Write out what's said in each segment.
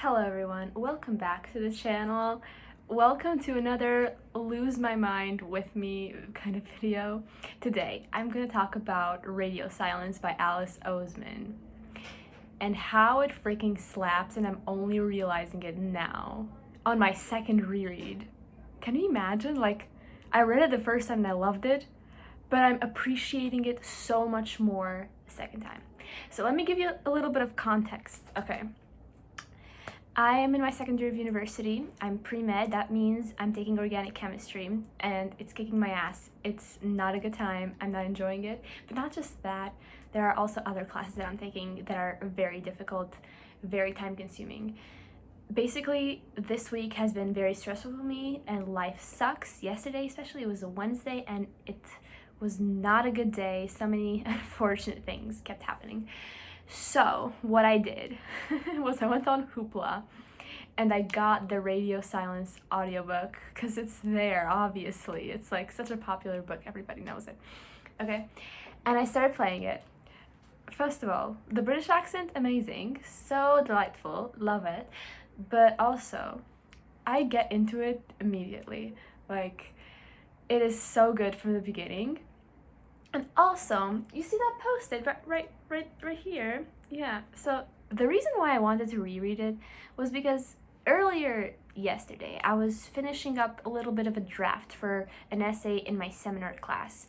Hello everyone, welcome back to the channel. Welcome to another Lose My Mind with Me kind of video. Today, I'm gonna talk about Radio Silence by Alice Oseman and how it freaking slaps, and I'm only realizing it now on my second reread. Can you imagine? Like, I read it the first time and I loved it, but I'm appreciating it so much more the second time. So let me give you a little bit of context, okay? I am in my second year of university. I'm pre-med. That means I'm taking organic chemistry and it's kicking my ass. It's not a good time. I'm not enjoying it. But not just that, there are also other classes that I'm taking that are very difficult, very time consuming. Basically, this week has been very stressful for me and life sucks. Yesterday especially, it was a Wednesday and it was not a good day. So many unfortunate things kept happening. So what I did was I went on Hoopla and I got the Radio Silence audiobook because it's there, obviously. It's like such a popular book, everybody knows it. Okay, and I started playing it. First of all, the British accent, amazing, so delightful, love it. But also, I get into it immediately. Like, it is so good from the beginning. And also, you see that posted right here. Yeah, so the reason why I wanted to reread it was because earlier yesterday, I was finishing up a little bit of a draft for an essay in my seminar class.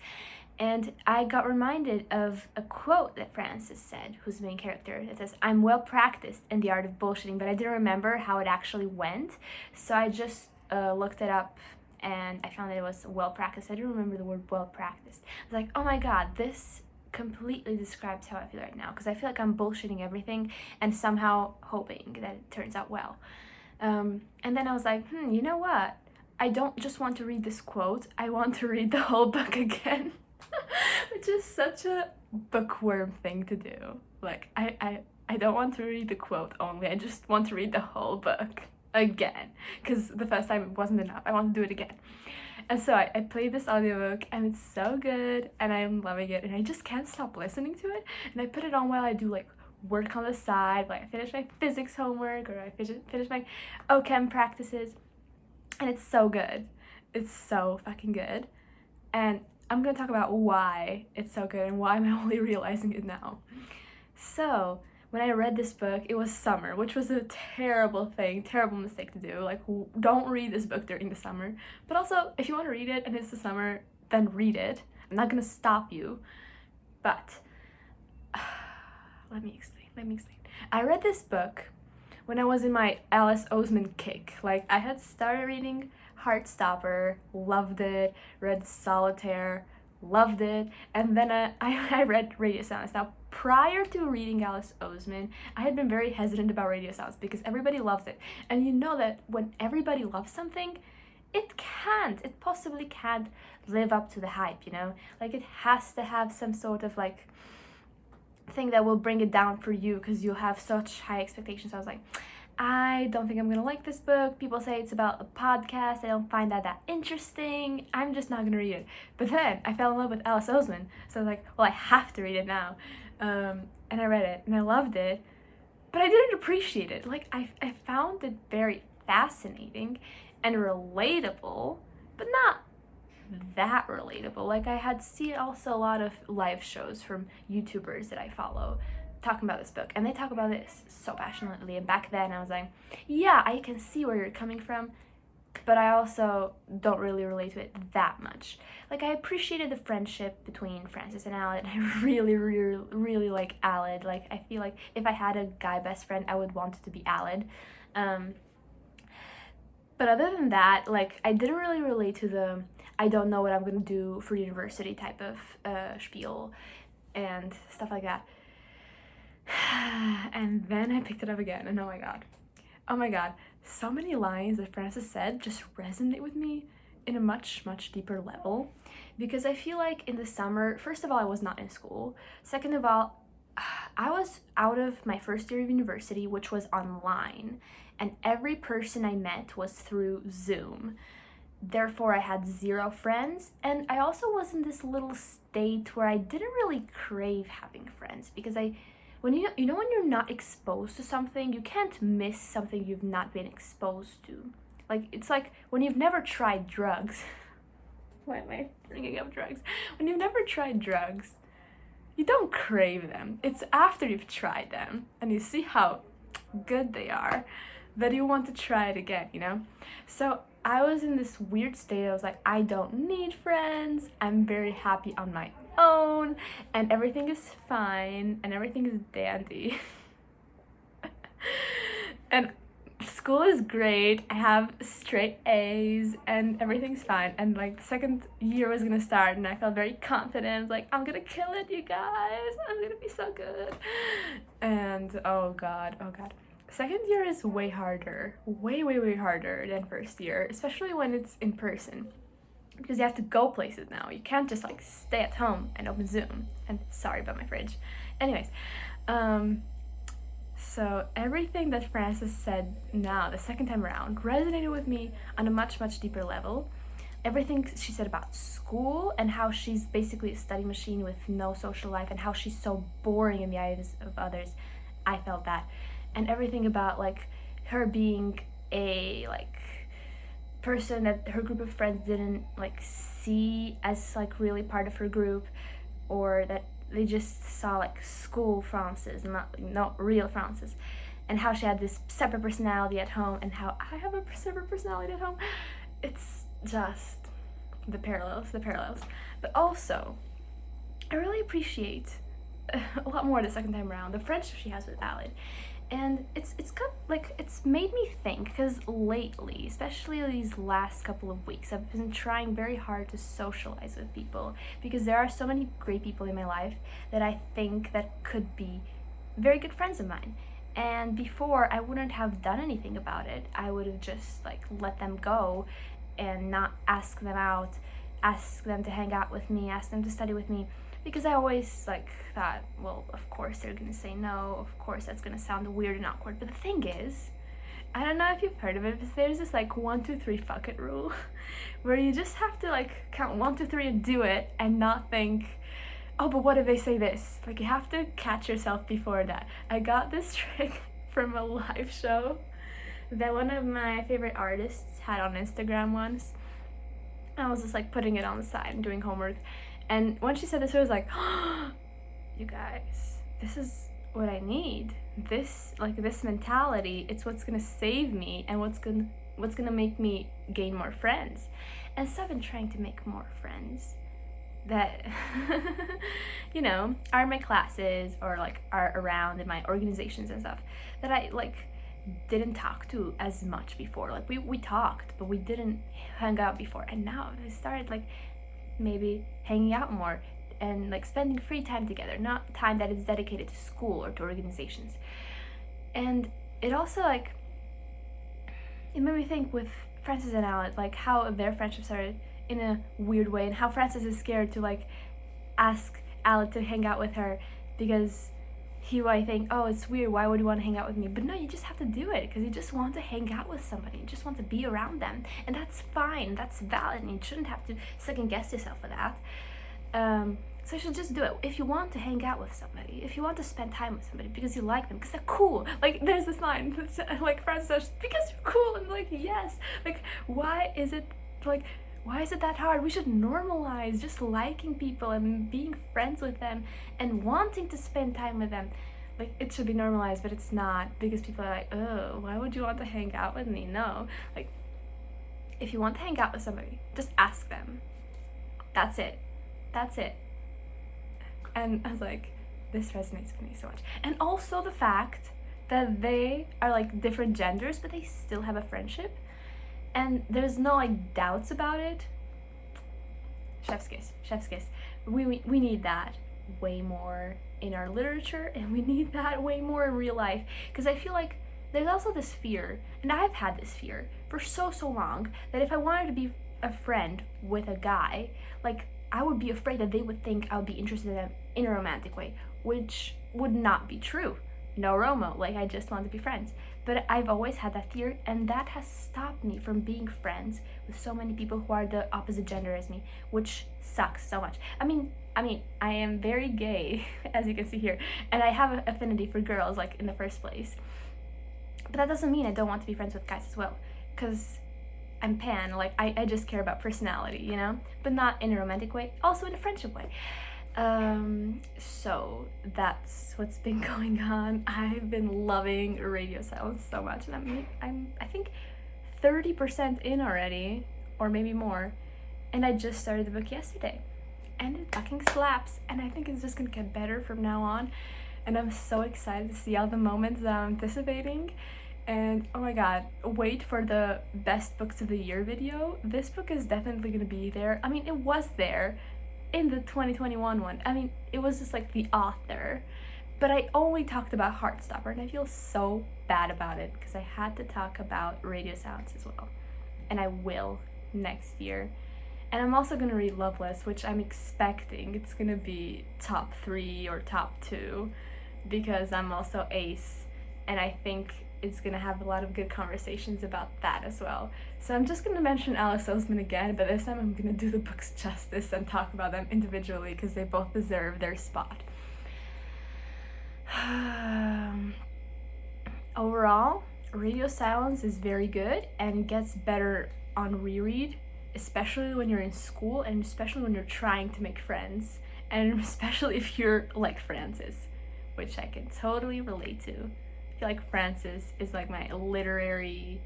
And I got reminded of a quote that Francis said, who's the main character. It says, "I'm well practiced in the art of bullshitting," but I didn't remember how it actually went. So I just looked it up and I found that it was well practiced. I didn't remember the word well practiced. I was like, oh my god, this completely describes how I feel right now, because I feel like I'm bullshitting everything and somehow hoping that it turns out well. And then I was like, you know what? I don't just want to read this quote, I want to read the whole book again. Which is such a bookworm thing to do. Like, I don't want to read the quote only, I just want to read the whole book again, because the first time it wasn't enough. I want to do it again. And so I played this audiobook and it's so good and I'm loving it and I just can't stop listening to it. And I put it on while I do like work on the side, like I finish my physics homework or I finish my OChem practices, and it's so good. It's so fucking good. And I'm gonna talk about why it's so good and why I'm only realizing it now. So when I read this book, it was summer, which was a terrible mistake to do. Like, don't read this book during the summer. But also, if you want to read it and it's the summer, then read it. I'm not gonna stop you. But, let me explain. I read this book when I was in my Alice Oseman kick. Like, I had started reading Heartstopper, loved it, read Solitaire, loved it, and then I read Radio Silence. Now, prior to reading Alice Oseman, I had been very hesitant about Radio Silence because everybody loves it. And you know that when everybody loves something, it possibly can't live up to the hype, you know? Like, it has to have some sort of, like, thing that will bring it down for you because you have such high expectations. I was like, I don't think I'm gonna like this book. People say it's about a podcast. I don't find that interesting. I'm just not gonna read it. But then I fell in love with Alice Oseman. So I was like, well, I have to read it now. And I read it and I loved it. But I didn't appreciate it. Like, I found it very fascinating and relatable, but not that relatable. Like, I had seen also a lot of live shows from YouTubers that I follow talking about this book, and they talk about this so passionately, and back then I was like, yeah, I can see where you're coming from, but I also don't really relate to it that much. Like, I appreciated the friendship between Francis and Aled. I really like Aled. Like, I feel like if I had a guy best friend, I would want it to be Aled. But other than that, like, I didn't really relate to the I don't know what I'm gonna do for university type of spiel and stuff like that. And then I picked it up again, and oh my god, so many lines that Francis said just resonate with me in a much deeper level, because I feel like in the summer, first of all, I was not in school. Second of all, I was out of my first year of university, which was online, and every person I met was through Zoom. Therefore, I had 0 friends, and I also was in this little state where I didn't really crave having friends, because I when you know when you're not exposed to something, you can't miss something you've not been exposed to. Like, it's like when you've never tried drugs. Why am I bringing up drugs? When you've never tried drugs, you don't crave them. It's after you've tried them and you see how good they are that you want to try it again, you know? So I was in this weird state. I was like, I don't need friends. I'm very happy on my own and everything is fine and everything is dandy. And school is great. I have straight A's and everything's fine. And like the second year was gonna start and I felt very confident. Like, I'm gonna kill it, you guys. I'm gonna be so good. And oh god. Second year is way harder. Way harder than first year, especially when it's in person. Because you have to go places now. You can't just like stay at home and open Zoom. And sorry about my fridge. Anyways, so everything that Frances said now, the second time around, resonated with me on a much deeper level. Everything she said about school and how she's basically a study machine with no social life and how she's so boring in the eyes of others, I felt that. And everything about like her being a like person that her group of friends didn't like see as like really part of her group, or that they just saw like school Frances, not real Frances, and how she had this separate personality at home and how I have a separate personality at home. It's just the parallels. But also, I really appreciate a lot more the second time around the friendship she has with Alid. And it's got like, it's made me think, because lately, especially these last couple of weeks, I've been trying very hard to socialize with people because there are so many great people in my life that I think that could be very good friends of mine. And before, I wouldn't have done anything about it. I would have just like let them go and not ask them out, ask them to hang out with me, ask them to study with me. Because I always like thought, well, of course they're gonna say no, of course that's gonna sound weird and awkward. But the thing is, I don't know if you've heard of it, but there's this like 1, 2, 3 fuck it rule where you just have to like count 1, 2, 3 and do it and not think, oh, but what if they say this? Like, you have to catch yourself before that. I got this trick from a live show that one of my favorite artists had on Instagram once. I was just like putting it on the side and doing homework. And when she said this, I was like, oh, you guys, this is what I need. This mentality, it's what's gonna save me and what's gonna make me gain more friends. And so I've been trying to make more friends that, you know, are in my classes or like are around in my organizations and stuff that I like didn't talk to as much before. Like we talked, but we didn't hang out before. And now I started like maybe hanging out more and like spending free time together, not time that is dedicated to school or to organizations. And it also like, it made me think with Frances and Alid, like how their friendship started in a weird way, and how Frances is scared to like ask Alid to hang out with her because he might think, oh, it's weird, why would you want to hang out with me? But no, you just have to do it because you just want to hang out with somebody, you just want to be around them, and that's fine, that's valid, and you shouldn't have to second guess yourself for that. So you should just do it. If you want to hang out with somebody, if you want to spend time with somebody because you like them, because they're cool. Like, there's this line, like Frances says, because you're cool, and like, yes. Like, why is it that hard? We should normalize just liking people and being friends with them and wanting to spend time with them. Like, it should be normalized, but it's not, because people are like, oh, why would you want to hang out with me? No. Like, if you want to hang out with somebody, just ask them. That's it. And I was like, this resonates with me so much. And also the fact that they are like different genders, but they still have a friendship. And there's no like doubts about it. Chef's kiss. We need that way more in our literature, and we need that way more in real life. Because I feel like there's also this fear, and I've had this fear for so long, that if I wanted to be a friend with a guy, like, I would be afraid that they would think I would be interested in them in a romantic way, which would not be true. No Romo, like, I just want to be friends. But I've always had that fear, and that has stopped me from being friends with so many people who are the opposite gender as me, which sucks so much. I mean, I am very gay, as you can see here, and I have an affinity for girls, like, in the first place. But that doesn't mean I don't want to be friends with guys as well, because I'm pan, like, I just care about personality, you know? But not in a romantic way, also in a friendship way. So that's what's been going on. I've been loving Radio Silence so much, and I think 30% in already, or maybe more, and I just started the book yesterday, and it fucking slaps, and I think it's just gonna get better from now on, and I'm so excited to see all the moments that I'm anticipating. And oh my god, wait for the best books of the year video. This book is definitely gonna be there. I mean, it was there in the 2021 one. I mean, it was just like the author, but I only talked about Heartstopper, and I feel so bad about it because I had to talk about Radio Silence as well, and I will next year. And I'm also gonna read Loveless, which I'm expecting it's gonna be top 3 or top 2, because I'm also ace, and I think it's gonna have a lot of good conversations about that as well. So I'm just gonna mention Alice Oseman again, but this time I'm gonna do the books justice and talk about them individually because they both deserve their spot. Overall, Radio Silence is very good and gets better on reread, especially when you're in school and especially when you're trying to make friends, and especially if you're like Frances, which I can totally relate to. I feel like Frances is like my literary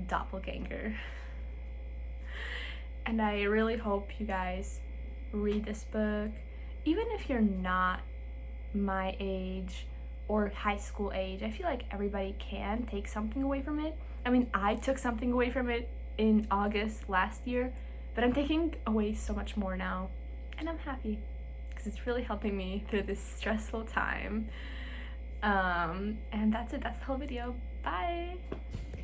doppelganger. And I really hope you guys read this book, even if you're not my age or high school age. I feel like everybody can take something away from it. I mean, I took something away from it in August last year, but I'm taking away so much more now, and I'm happy because it's really helping me through this stressful time. And that's it. That's the whole video. Bye!